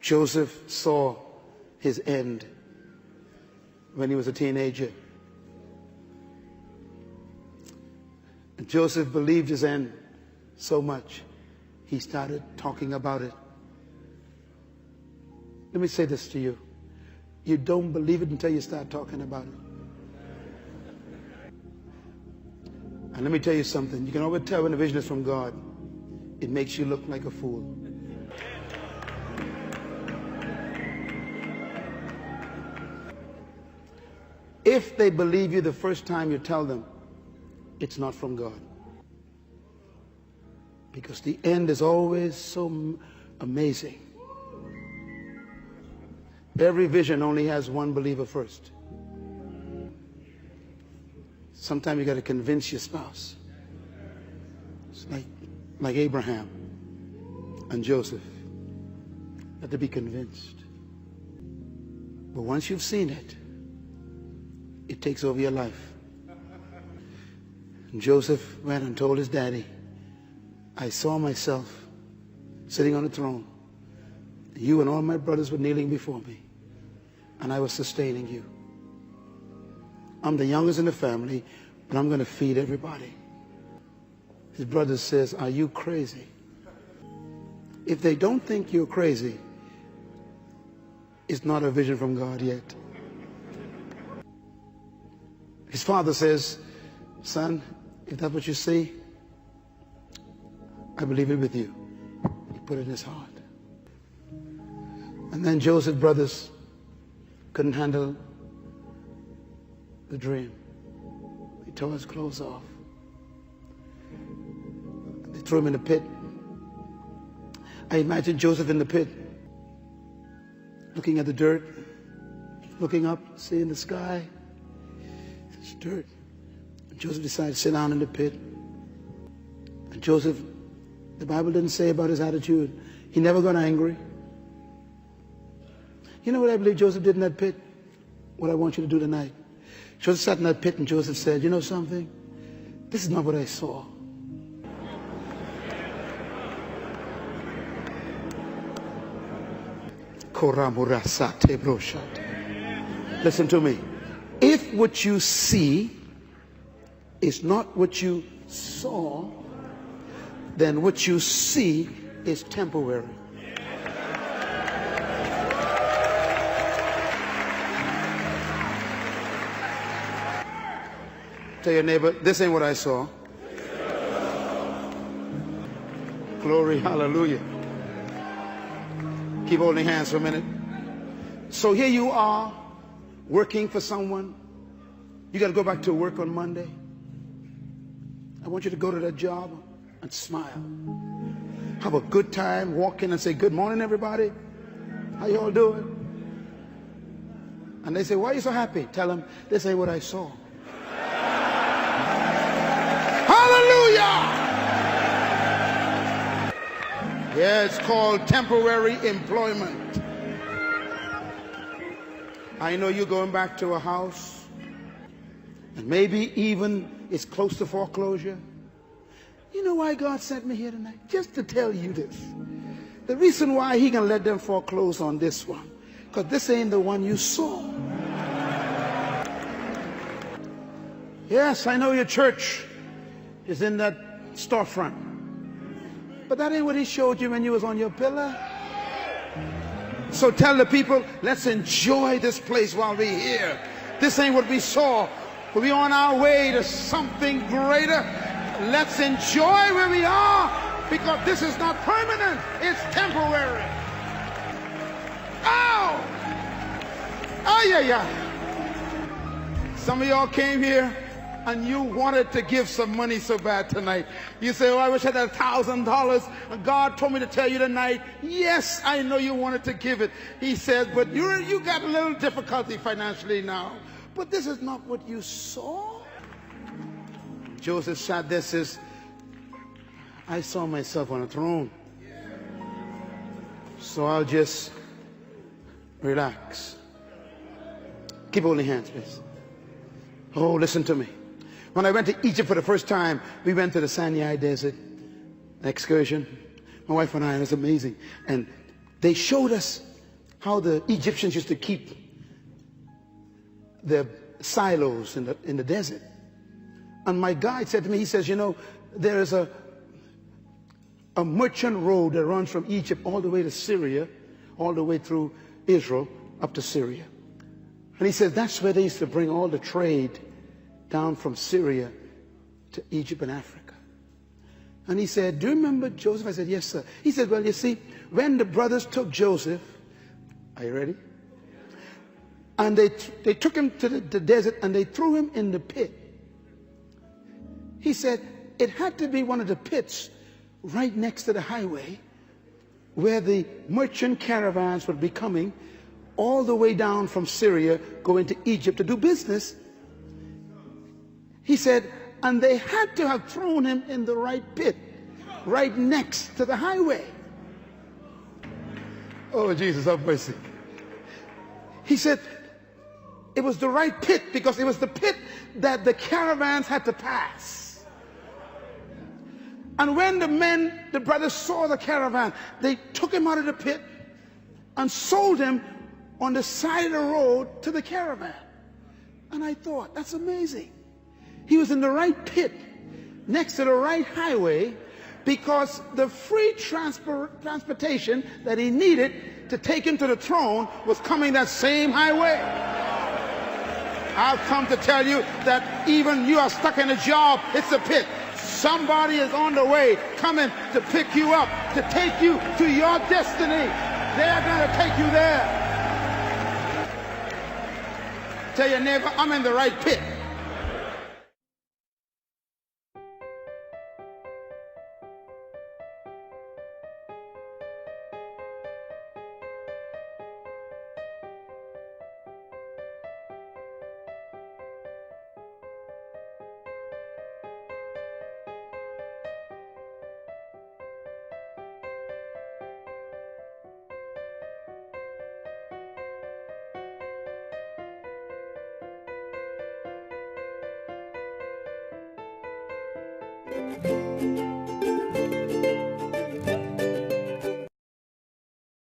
Joseph saw his end when he was a teenager. And Joseph believed his end so much, he started talking about it. Let me say this to you. You don't believe it until you start talking about it. And let me tell you something. You can always tell when a vision is from God. It makes you look like a fool. If they believe you the first time you tell them, it's not from God. Because the end is always so amazing. Every vision only has one believer first. Sometimes you got to convince your spouse. It's like Abraham and Joseph. You have to be convinced. But once you've seen it, it takes over your life. And Joseph went and told his daddy, I saw myself sitting on the throne. You and all my brothers were kneeling before me, and I was sustaining you. I'm the youngest in the family, but I'm going to feed everybody. His brother says, are you crazy? If they don't think you're crazy, it's not a vision from God yet. His father says, son, if that's what you see, I believe it with you. He put it in his heart. And then Joseph's brothers couldn't handle the dream. He tore his clothes off. They threw him in the pit. I imagine Joseph in the pit, looking at the dirt, looking up, seeing the sky. It's dirt. And Joseph decided to sit down in the pit. And Joseph, the Bible didn't say about his attitude. He never got angry. You know what I believe Joseph did in that pit? What I want you to do tonight. Joseph sat in that pit and Joseph said, you know something? This is not what I saw. Listen to me. If what you see is not what you saw, then what you see is temporary. Tell your neighbor, this ain't what I saw. Glory, hallelujah. Keep holding hands for a minute. So here you are, working for someone. You got to go back to work on Monday. I want you to go to that job and smile. Have a good time, walk in and say, good morning, everybody. How you all doing? And they say, why are you so happy? Tell them, this ain't what I saw. Hallelujah! Yeah, it's called temporary employment. I know you're going back to a house, and maybe even it's close to foreclosure. You know why God sent me here tonight? Just to tell you this. The reason why he can let them foreclose on this one, because this ain't the one you saw. Yes, I know your church is in that storefront, but that ain't what he showed you when you was on your pillar. So tell the people, let's enjoy this place while we're here. This ain't what we saw, but we're on our way to something greater. Let's enjoy where we are, because this is not permanent, it's temporary. Ow! Oh, yeah. Some of y'all came here and you wanted to give some money so bad tonight. You say, oh, I wish I had $1,000. And God told me to tell you tonight, yes, I know you wanted to give it. He said, but you got a little difficulty financially now. But this is not what you saw. Joseph sat there, says, I saw myself on a throne. So I'll just relax. Keep holding hands, please. Oh, listen to me. When I went to Egypt for the first time, we went to the Sinai Desert excursion. My wife and I, it was amazing. And they showed us how the Egyptians used to keep their silos in the desert. And my guide said to me, he says, you know, there is a merchant road that runs from Egypt all the way to Syria, all the way through Israel up to Syria. And he said that's where they used to bring all the trade down from Syria to Egypt and Africa. And he said, do you remember Joseph? I said, yes, sir. He said, well, you see, when the brothers took Joseph, are you ready? And they took him to the desert and they threw him in the pit. He said it had to be one of the pits right next to the highway where the merchant caravans would be coming all the way down from Syria, going to Egypt to do business. He said, and they had to have thrown him in the right pit, right next to the highway. Oh, Jesus, have mercy. He said it was the right pit because it was the pit that the caravans had to pass. And when the brothers saw the caravan, they took him out of the pit and sold him on the side of the road to the caravan. And I thought, that's amazing. He was in the right pit, next to the right highway, because the free transportation that he needed to take him to the throne was coming that same highway. I've come to tell you that even you are stuck in a job, it's a pit. Somebody is on the way coming to pick you up, to take you to your destiny. They're going to take you there. Tell your neighbor, I'm in the right pit. Thank you.